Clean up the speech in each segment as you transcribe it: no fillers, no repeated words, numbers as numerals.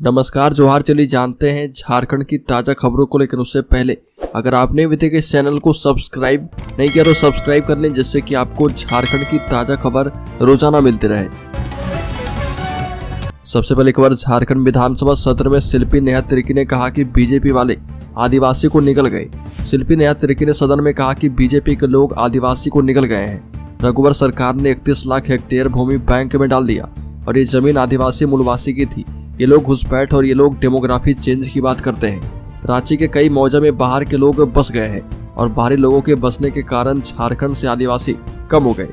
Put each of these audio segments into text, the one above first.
नमस्कार जोहार। चलिए जानते हैं झारखंड की ताज़ा खबरों को, लेकिन उससे पहले अगर आपने अभी तक इस चैनल को सब्सक्राइब नहीं किया तो सब्सक्राइब कर लें, जिससे कि आपको झारखंड की ताज़ा खबर रोजाना मिलती रहे। सबसे पहले खबर, झारखंड विधानसभा सत्र में शिल्पी नेहा तिर्की ने कहा कि बीजेपी वाले आदिवासी को निगल गए। शिल्पी नेहा तिर्की ने सदन में कहा कि बीजेपी के लोग आदिवासी को निगल गए हैं। रघुवर सरकार ने 31 लाख हेक्टेयर भूमि बैंक में डाल दिया और ये जमीन आदिवासी मूलवासी की थी। ये लोग घुसपैठ और ये लोग डेमोग्राफी चेंज की बात करते हैं। रांची के कई मौजा में बाहर के लोग बस गए हैं और बाहरी लोगों के बसने के कारण झारखंड से आदिवासी कम हो गए।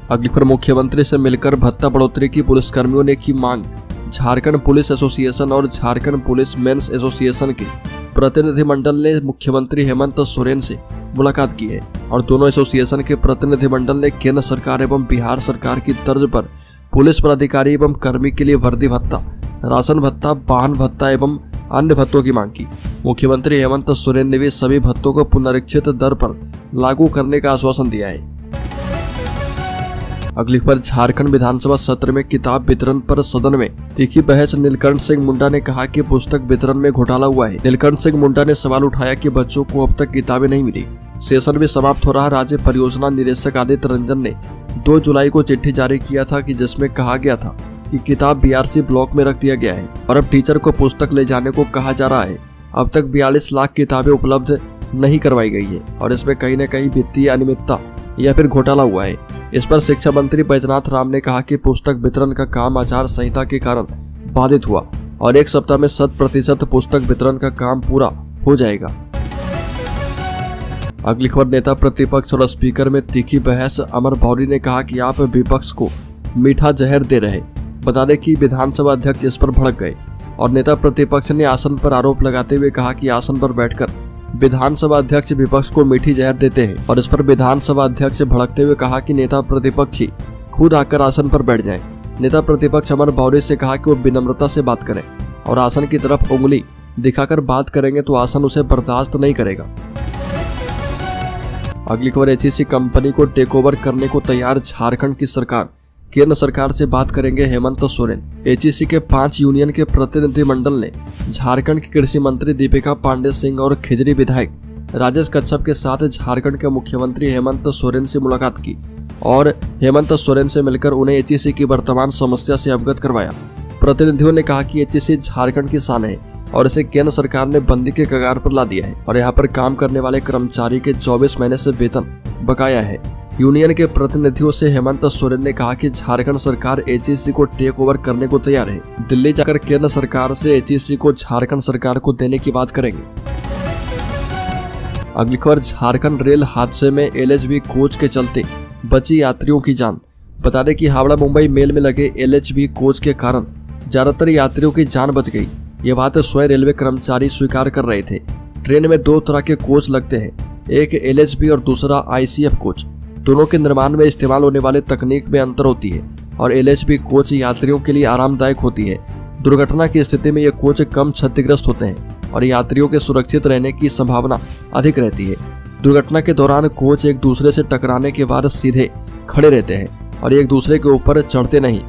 अगली खबर, मुख्यमंत्री से मिलकर भत्ता बढ़ोतरी की पुलिसकर्मियों ने की मांग। झारखंड पुलिस एसोसिएशन और झारखंड पुलिस मेंस एसोसिएशन के प्रतिनिधिमंडल ने मुख्यमंत्री हेमंत सोरेन से मुलाकात की है और दोनों एसोसिएशन के प्रतिनिधिमंडल ने केंद्र सरकार एवं बिहार सरकार की तर्ज पर पुलिस पदाधिकारी एवं कर्मी के लिए वर्दी भत्ता, राशन भत्ता, वाहन भत्ता एवं अन्य भत्तों की मांग की। मुख्यमंत्री हेमंत सोरेन ने भी सभी भत्तों को पुनरीक्षित दर पर लागू करने का आश्वासन दिया है। अगली खबर, झारखंड विधानसभा सत्र में किताब वितरण पर सदन में तीखी बहस। नीलकंठ सिंह मुंडा ने कहा कि पुस्तक वितरण में घोटाला हुआ है। नीलकंठ सिंह मुंडा ने सवाल उठाया कि बच्चों को अब तक किताबें नहीं मिली। सेशन भी समाप्त हो रहा। राज्य परियोजना निदेशक आदित्य रंजन ने 2 जुलाई को चिट्ठी जारी किया था कि जिसमें कहा गया था कि किताब बीआरसी ब्लॉक में रख दिया गया है और अब टीचर को पुस्तक ले जाने को कहा जा रहा है। अब तक 42 लाख किताबें उपलब्ध नहीं करवाई गई है और इसमें कहीं न कहीं वित्तीय अनियमितता या फिर घोटाला हुआ है। इस पर शिक्षा मंत्री बैजनाथ राम ने कहा कि पुस्तक वितरण का काम आचार संहिता के कारण बाधित हुआ और 1 सप्ताह में 100% पुस्तक वितरण का काम पूरा हो जाएगा। अगली खबर, नेता प्रतिपक्ष और स्पीकर में तीखी बहस। अमर भौरी ने कहा कि आप विपक्ष को मीठा जहर दे रहे। बता दें कि विधानसभा अध्यक्ष इस पर भड़क गए और नेता प्रतिपक्ष ने आसन पर आरोप लगाते हुए कहा कि आसन पर बैठकर विधानसभा अध्यक्ष विपक्ष को मीठी जहर देते हैं और इस पर विधानसभा अध्यक्ष भड़कते हुए कहा कि नेता प्रतिपक्ष ही खुद आकर आसन पर बैठ जाएं। नेता प्रतिपक्ष अमर भौरी से कहा कि वो विनम्रता से बात करें और आसन की तरफ उंगली दिखाकर बात करेंगे तो आसन उसे बर्दाश्त नहीं करेगा। अगली खबर, एचईसी कंपनी को टेक ओवर करने को तैयार झारखंड की सरकार। केंद्र सरकार से बात करेंगे हेमंत सोरेन। एचईसी के 5 यूनियन के प्रतिनिधिमंडल ने झारखंड की कृषि मंत्री दीपिका पांडे सिंह और खिजरी विधायक राजेश कच्छप के साथ झारखंड के मुख्यमंत्री हेमंत सोरेन से मुलाकात की और हेमंत सोरेन से मिलकर उन्हें एचईसी की वर्तमान समस्या से अवगत करवाया। प्रतिनिधियों ने कहा कि एचईसी झारखंड की शान है और इसे केंद्र सरकार ने बंदी के कगार पर ला दिया है और यहाँ पर काम करने वाले कर्मचारी के 24 महीने से वेतन बकाया है। यूनियन के प्रतिनिधियों से हेमंत सोरेन ने कहा कि झारखंड सरकार एचईसी को टेक ओवर करने को तैयार है। दिल्ली जाकर केंद्र सरकार से एचईसी को झारखंड सरकार को देने की बात करेंगे। अगली खबर, झारखंड रेल हादसे में एलएचबी कोच के चलते बची यात्रियों की जान। बता दें कि हावड़ा मुंबई मेल में लगे एलएचबी कोच के कारण ज्यादातर यात्रियों की जान बच गई। ये बात स्वयं रेलवे कर्मचारी स्वीकार कर रहे थे। ट्रेन में 2 तरह के कोच लगते हैं, एक एलएचबी और दूसरा आईसीएफ कोच। दोनों के निर्माण में इस्तेमाल होने वाले तकनीक में अंतर होती है और एलएचबी कोच यात्रियों के लिए आरामदायक होती है। दुर्घटना की स्थिति में ये कोच कम क्षतिग्रस्त होते हैं और यात्रियों के सुरक्षित रहने की संभावना अधिक रहती है। दुर्घटना के दौरान कोच एक दूसरे से टकराने के बाद सीधे खड़े रहते हैं और एक दूसरे के ऊपर चढ़ते नहीं।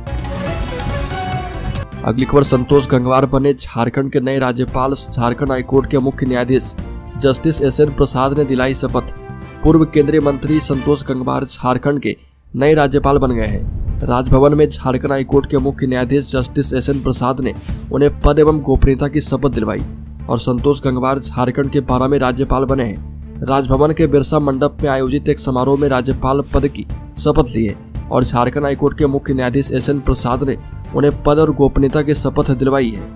अगली खबर, संतोष गंगवार बने झारखंड के नए राज्यपाल। झारखंड हाईकोर्ट के मुख्य न्यायाधीश जस्टिस एसएन प्रसाद ने दिलाई शपथ। पूर्व केंद्रीय मंत्री संतोष गंगवार झारखंड के नए राज्यपाल बन गए हैं। राजभवन में झारखंड हाईकोर्ट के मुख्य न्यायाधीश जस्टिस एसएन प्रसाद ने उन्हें पद एवं गोपनीयता की शपथ दिलवाई और संतोष गंगवार झारखंड के 12वें राज्यपाल बने हैं। राजभवन के बिरसा मंडप में आयोजित एक समारोह में राज्यपाल पद की शपथ ली है और झारखंड हाईकोर्ट के मुख्य न्यायाधीश एसएन प्रसाद ने उन्हें पद और गोपनीयता की शपथ दिलवाई है।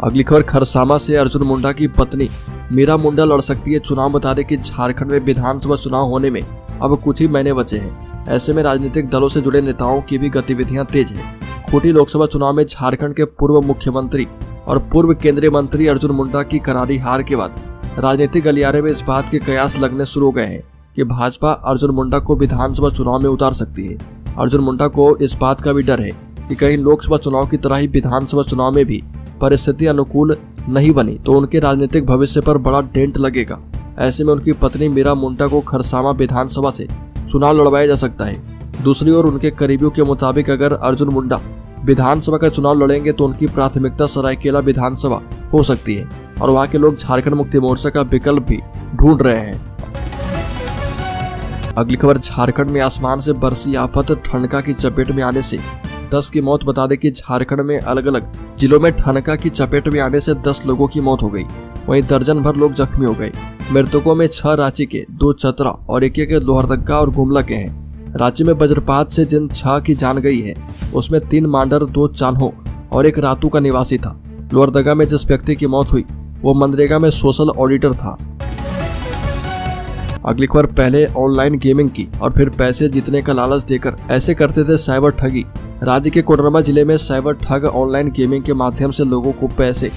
अगली खबर, खरसामा से अर्जुन मुंडा की पत्नी मीरा मुंडा लड़ सकती है चुनाव। बता दें कि झारखंड में विधानसभा चुनाव होने में अब कुछ ही महीने बचे हैं। ऐसे में राजनीतिक दलों से जुड़े नेताओं की भी गतिविधियां तेज हैं। खूंटी लोकसभा चुनाव में झारखंड के पूर्व मुख्यमंत्री और पूर्व केंद्रीय मंत्री अर्जुन मुंडा की करारी हार के बाद राजनीतिक गलियारे में इस बात के कयास लगने शुरू हो गए हैं कि भाजपा अर्जुन मुंडा को विधानसभा चुनाव में उतार सकती है। अर्जुन मुंडा को इस बात का भी डर है कि कहीं लोकसभा चुनाव की तरह ही विधानसभा चुनाव में भी परिस्थिति अनुकूल नहीं बनी तो उनके राजनीतिक भविष्य पर बड़ा डेंट लगेगा। ऐसे में उनकी पत्नी मीरा मुंडा को खरसामा विधानसभा से चुनाव लड़वाया जा सकता है। दूसरी ओर उनके करीबियों के मुताबिक अगर अर्जुन मुंडा विधानसभा का चुनाव लड़ेंगे तो उनकी प्राथमिकता सरायकेला विधानसभा हो सकती है और वहां के लोग झारखंड मुक्ति मोर्चा का विकल्प भी ढूंढ रहे हैं। अगली खबर, झारखंड में आसमान से बरसी आफत, ठनका की चपेट में आने से 10 की मौत। बता दें कि झारखंड में अलग अलग जिलों में ठनका की चपेट में आने से 10 लोगों की मौत हो गई, वहीं दर्जन भर लोग जख्मी हो गए। मृतकों में 6 रांची के, 2 चतरा और 1 लोहरदगा और गुमला के हैं। रांची में वज्रपात से जिन 6 की जान गई है उसमें 3 मांडर, 2 चान्हो और 1 रातू का निवासी था। लोहरदगा में जिस व्यक्ति की मौत हुई वो मनरेगा में सोशल ऑडिटर था। अगली खबर, पहले ऑनलाइन गेमिंग की और फिर पैसे जीतने का लालच देकर ऐसे करते थे साइबर ठगी। राज्य के कोडरमा जिले में साइबर ठग ऑनलाइन गेमिंग के माध्यम से लोगों को पैसे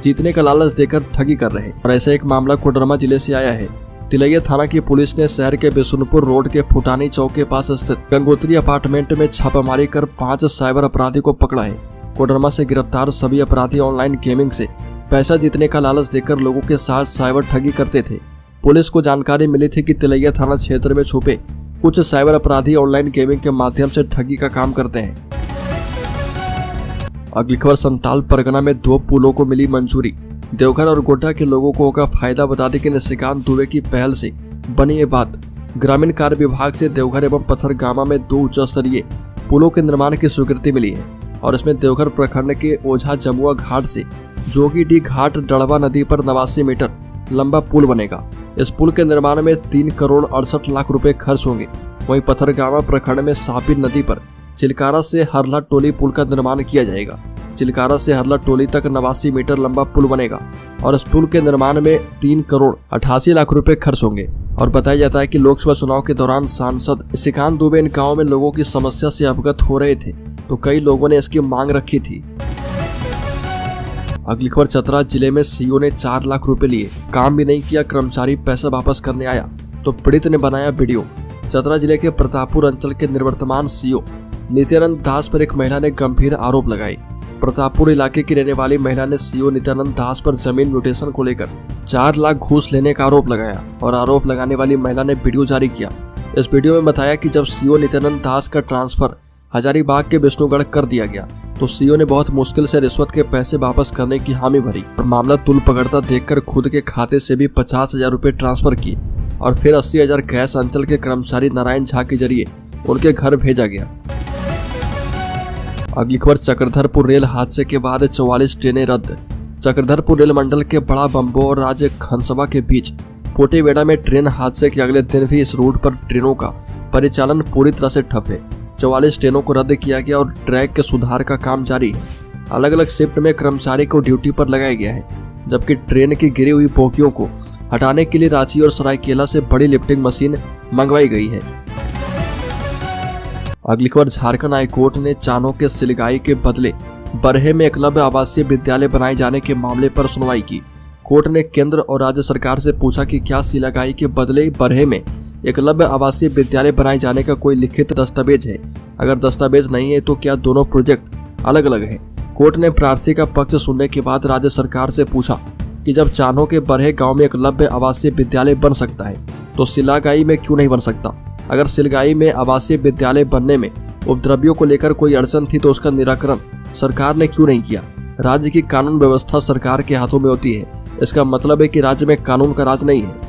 जीतने का लालच देकर ठगी कर रहे हैं और ऐसा एक मामला कोडरमा जिले से आया है। तिलैया थाना की पुलिस ने शहर के बिशुनपुर रोड के फुटानी चौक के पास स्थित गंगोत्री अपार्टमेंट में छापामारी कर 5 साइबर अपराधी को पकड़ा है। कोडरमा से गिरफ्तार सभी अपराधी ऑनलाइन गेमिंग से पैसा जीतने का लालच देकर लोगों के साथ साइबर ठगी करते थे। पुलिस को जानकारी मिली थी कि तिलैया थाना क्षेत्र में छुपे कुछ साइबर अपराधी ऑनलाइन गेमिंग के माध्यम से ठगी का काम करते हैं। अगली खबर, संताल परगना में 2 पुलों को मिली मंजूरी, देवघर और गोड्डा के लोगों को होगा फायदा। बता दें कि निशिकांत दुबे की पहल से बनी ये बात। ग्रामीण कार्य विभाग से देवघर एवं पथरगामा में 2 उच्च स्तरीय पुलों के निर्माण की स्वीकृति मिली है और इसमें देवघर प्रखंड के ओझा जमुआ घाट से जोगीडी घाट डड़वा नदी पर 89 मीटर लंबा पुल बनेगा। इस पुल के निर्माण में 3 करोड़ 68 लाख रुपए खर्च होंगे। वहीं पथरगामा प्रखंड में सापी नदी पर चिलकारा से हरला टोली पुल का निर्माण किया जाएगा। चिलकारा से हरला टोली तक 89 मीटर लंबा पुल बनेगा और इस पुल के निर्माण में 3 करोड़ 88 लाख रुपए खर्च होंगे। और बताया जाता है कि लोकसभा चुनाव के दौरान सांसद निशिकांत दुबे इन गाँव में लोगों की समस्या से अवगत हो रहे थे तो कई लोगों ने इसकी मांग रखी थी। अगली खबर, चतरा जिले में सीओ ने 4 लाख रुपए लिए, काम भी नहीं किया, कर्मचारी पैसा वापस करने आया तो पीड़ित ने बनाया वीडियो। चतरा जिले के प्रतापपुर अंचल के निवर्तमान सीओ नित्यानंद दास पर एक महिला ने गंभीर आरोप लगाए। प्रतापपुर इलाके की रहने वाली महिला ने सीओ नित्यानंद दास पर जमीन म्यूटेशन को लेकर 4 लाख घूस लेने का आरोप लगाया और आरोप लगाने वाली महिला ने वीडियो जारी किया। इस वीडियो में बताया कि जब सीओ नित्यानंद दास का ट्रांसफर हजारीबाग के विष्णुगढ़ कर दिया गया तो सीओ ने बहुत मुश्किल से रिश्वत के पैसे वापस करने की हामी भरी और मामला तुल पकड़ता देखकर खुद के खाते से भी 50,000 रुपए ट्रांसफर किए और फिर 80,000 कैश अंचल के कर्मचारी नारायण झा के जरिए उनके घर भेजा गया। अगली खबर, चक्रधरपुर रेल हादसे के बाद 44 ट्रेनें रद्द। चक्रधरपुर रेल मंडल के बड़ा बम्बो और राज्य खनसबा के बीच पोटेवेड़ा में ट्रेन हादसे के अगले दिन भी इस रूट पर ट्रेनों का परिचालन पूरी तरह से ठप है। 44 ट्रेनों को रद्द किया गया और ट्रैक के सुधार का काम जारी है। अलग अलग शिफ्ट में कर्मचारी को ड्यूटी पर लगाया गया है, जबकि ट्रेन की गिरी हुई बोगियों को हटाने के लिए रांची और सरायकेला से बड़ी लिफ्टिंग मशीन मंगवाई गई है। अगली खबर, झारखंड हाईकोर्ट ने चानो के सिलगाई के बदले बरहे में एकलव्य आवासीय विद्यालय बनाए जाने के मामले पर सुनवाई की। कोर्ट ने केंद्र और राज्य सरकार से पूछा कि क्या सिलगाई के बदले बरहे में एकलव्य आवासीय विद्यालय बनाए जाने का कोई लिखित दस्तावेज है। अगर दस्तावेज नहीं है तो क्या दोनों प्रोजेक्ट अलग अलग हैं। कोर्ट ने प्रार्थी का पक्ष सुनने के बाद राज्य सरकार से पूछा कि जब चानो के बरहे गांव में एकलव्य आवासीय विद्यालय बन सकता है तो सिलगाई में क्यों नहीं बन सकता। अगर सिलगाई में आवासीय विद्यालय बनने में उपद्रवियों को लेकर कोई अड़चन थी तो उसका निराकरण सरकार ने क्यों नहीं किया। राज्य की कानून व्यवस्था सरकार के हाथों में होती है, इसका मतलब है कि राज्य में कानून का राज नहीं है।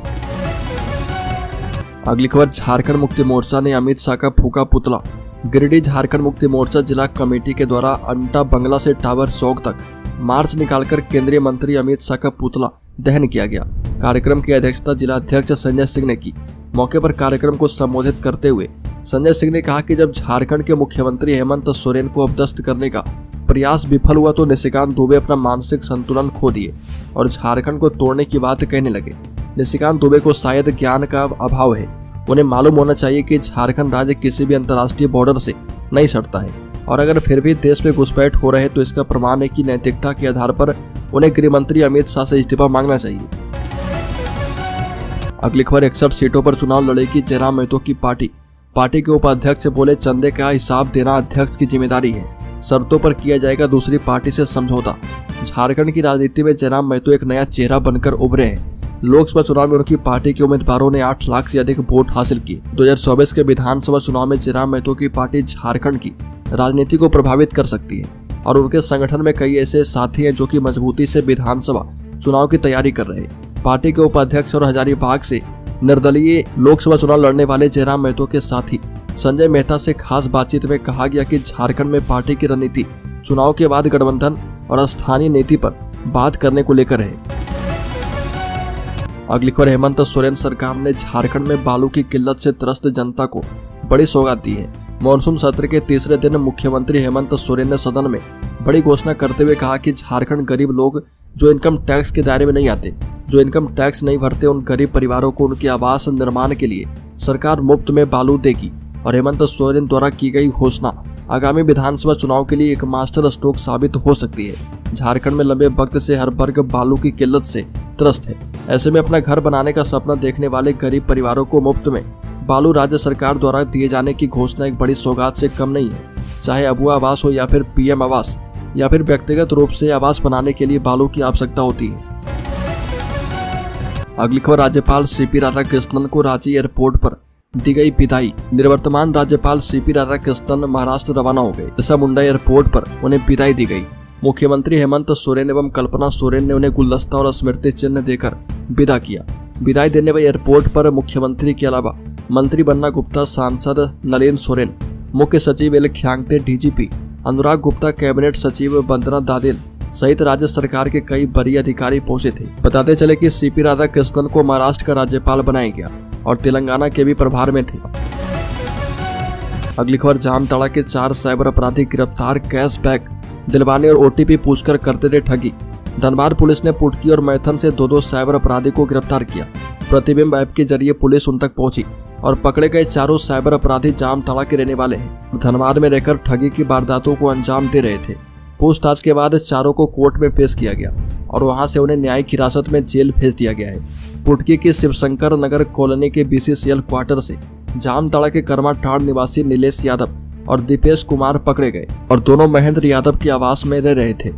अगली खबर, झारखंड मुक्ति मोर्चा ने अमित शाह का फूका पुतला। गिरिडीह झारखंड मुक्ति मोर्चा जिला कमेटी के द्वारा अंटा बंगला से टावर चौक तक मार्च निकालकर केंद्रीय मंत्री अमित शाह का पुतला दहन किया गया। कार्यक्रम की अध्यक्षता जिला अध्यक्ष संजय सिंह ने की। मौके पर कार्यक्रम को संबोधित करते हुए संजय सिंह ने कहा कि जब झारखंड के मुख्यमंत्री हेमंत सोरेन को अपदस्थ करने का प्रयास विफल हुआ तो निशिकांत दुबे अपना मानसिक संतुलन खो दिए और झारखंड को तोड़ने की बात कहने लगे। निशिकांत दुबे को शायद ज्ञान का अभाव है, उन्हें मालूम होना चाहिए कि झारखंड राज्य किसी भी अंतर्राष्ट्रीय बॉर्डर से नहीं सटता है और अगर फिर भी देश में घुसपैठ हो रहे तो इसका प्रमाण है कि नैतिकता के आधार पर उन्हें गृह मंत्री अमित शाह से इस्तीफा मांगना चाहिए। अगली खबर, 61 सीटों पर चुनाव लड़ेगी जयराम महतो की पार्टी। पार्टी के उपाध्यक्ष बोले चंदे का हिसाब देना अध्यक्ष की जिम्मेदारी है, शर्तों पर किया जाएगा दूसरी पार्टी से समझौता। झारखंड की राजनीति में जयराम महतो एक नया चेहरा बनकर उभरे हैं। लोकसभा चुनाव में उनकी पार्टी के उम्मीदवारों ने 8 लाख से अधिक वोट हासिल किए। 2024 के विधानसभा चुनाव में जयराम महतो की पार्टी झारखंड की राजनीति को प्रभावित कर सकती है। और उनके संगठन में कई ऐसे साथी हैं जो कि मजबूती से विधानसभा चुनाव की तैयारी कर रहे हैं। पार्टी के उपाध्यक्ष और हजारीबाग से निर्दलीय लोकसभा चुनाव लड़ने वाले जयराम महतो के साथी संजय मेहता से खास बातचीत में कहा गया कि झारखंड में पार्टी की रणनीति चुनाव के बाद गठबंधन और स्थानीय नीति पर बात करने को लेकर है। अगली खबर, हेमंत सोरेन सरकार ने झारखंड में बालू की किल्लत से त्रस्त जनता को बड़ी सौगात दी है। मानसून सत्र के तीसरे दिन मुख्यमंत्री हेमंत सोरेन ने सदन में बड़ी घोषणा करते हुए कहा कि झारखंड गरीब लोग जो इनकम टैक्स के दायरे में नहीं आते, जो इनकम टैक्स नहीं भरते, उन गरीब परिवारों को उनके आवास निर्माण के लिए सरकार मुफ्त में बालू देगी। और हेमंत सोरेन द्वारा की गई घोषणा आगामी विधानसभा चुनाव के लिए एक मास्टर स्ट्रोक साबित हो सकती है। झारखंड में लंबे वक्त से हर वर्ग बालू की किल्लत से त्रस्त है। ऐसे में अपना घर बनाने का सपना देखने वाले गरीब परिवारों को मुफ्त में बालू राज्य सरकार द्वारा दिए जाने की घोषणा एक बड़ी सौगात से कम नहीं है। चाहे अबुआ आवास हो या फिर पीएम आवास या फिर व्यक्तिगत रूप से आवास बनाने के लिए बालू की आवश्यकता होती है। अगली खबर, राज्यपाल सीपी राधाकृष्णन को रांची एयरपोर्ट पर दी गई विदाई। निवर्तमान राज्यपाल सीपी राधाकृष्णन महाराष्ट्र रवाना हो गए। बिरसा मुंडा एयरपोर्ट पर उन्हें विदाई दी गई। मुख्यमंत्री हेमंत सोरेन एवं कल्पना सोरेन ने उन्हें गुलदस्ता और स्मृति चिन्ह देकर विदा किया। विदाई देने वाले एयरपोर्ट पर मुख्यमंत्री के अलावा मंत्री बन्ना गुप्ता, सांसद नलिन सोरेन, मुख्य सचिव L Khiangte, DGP Anurag Gupta, cabinet सचिव वंदना दादेल सहित राज्य सरकार के कई वरीय अधिकारी पहुंचे थे। बताते चले कि सीपी राधाकृष्णन को महाराष्ट्र का राज्यपाल बनाया गया और तेलंगाना के भी प्रभार में थे। अगली खबर, जामताड़ा के 4 साइबर अपराधी गिरफ्तार। कैशबैक दिलवाने और ओटीपी पूछकर करते थे ठगी। धनबाद पुलिस ने पुटकी और मैथन से 2 साइबर अपराधी को गिरफ्तार किया। प्रतिबिंब ऐप के जरिए पुलिस उन तक पहुंची और पकड़े गए चारों साइबर अपराधी जामताड़ा के रहने वाले हैं। धनबाद में रहकर ठगी की वारदातों को अंजाम दे रहे थे। पूछताछ के बाद चारों को कोर्ट में पेश किया गया और वहां से उन्हें न्यायिक हिरासत में जेल भेज दिया गया है। पुटकी की शिवशंकर नगर कॉलोनी के बीसीसीएल क्वार्टर से जामताड़ा के कर्माटाड़ निवासी नीलेश यादव और दीपेश कुमार पकड़े गए और दोनों महेंद्र यादव के आवास में रह रहे थे।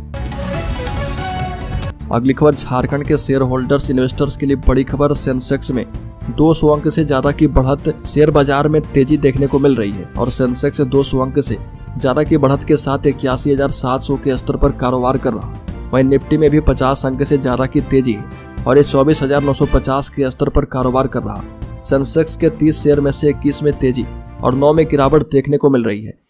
अगली खबर, झारखंड के शेयर होल्डर्स इन्वेस्टर्स के लिए बड़ी खबर। सेंसेक्स में 200 अंक से ज्यादा की बढ़त, शेयर बाजार में तेजी देखने को मिल रही है और सेंसेक्स 200 अंक से ज्यादा की बढ़त के साथ 81,700 के स्तर पर कारोबार कर रहा। वहीं निफ्टी में भी 50 अंक से ज्यादा की तेजी है और ये 24,950 के स्तर पर कारोबार कर रहा। सेंसेक्स के 30 शेयर में से 21 में तेजी और 9 में गिरावट देखने को मिल रही है।